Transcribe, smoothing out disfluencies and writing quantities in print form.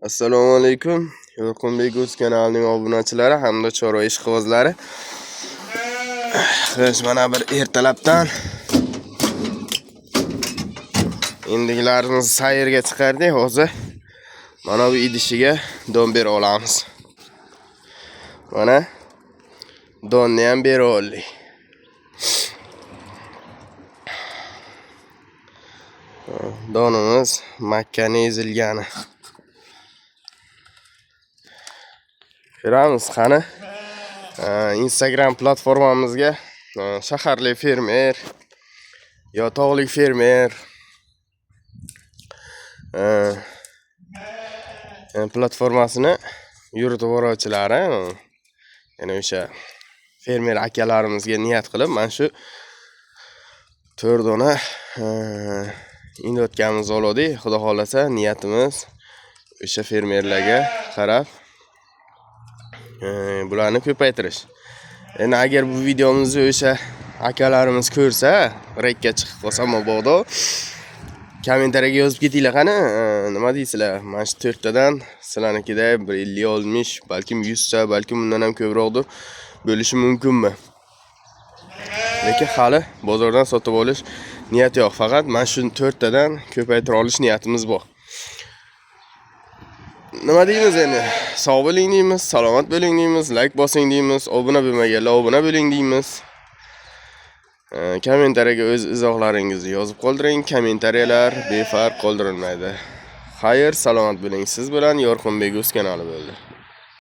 Assalomu alaykum. Yorqinbek o'z kanalining obunachilari hamda chorva ishqibozlari. Biz mana bir ertalabdan indigilarimizni sayrga chiqardik. Hozir mana bu idishiga don bera olamiz. Mana donni ham bera oldik. Donimiz Makkani ezilgani. Ko'ramiz qani. Instagram platformamizga shaharlik fermer yo tog'lik fermer platformasini yuritib boruvchilari, ya'ni o'sha fermer akalarimizga niyat qilib mana shu 4 dona indotganimiz oldik. Xudo xolasa niyatimiz o'sha fermerlarga qarab bularni ko'paytirish. Endi agar bu videomizni o'sha akalarimiz ko'rsa, rekka chiqib qolsa mabodo, kommentariyaga yozib ketinglar qani, nima deysizlar? Mana shu 4 tadan sizlarnikida 50-60, balkim 100 ta, balkim bundan ham ko'proqdir bo'lishi mumkinmi? Lekin hali bozordan sotib olish niyati yo'q, faqat mana shu 4 tadan ko'paytira olish niyatimiz bor. Nima deymiz endi? Sog' bo'ling deymiz, salomat bo'ling deymiz, like bosing deymiz, obuna bo'lmaganlar obuna bo'ling deymiz. Kommentariyaga o'z izohlaringizni yozib qoldiring. Kommentariyalar befarq qoldirilmaydi. Xayr, salomat bo'ling. Siz bilan Yorqinbek o'z kanali bo'ldi.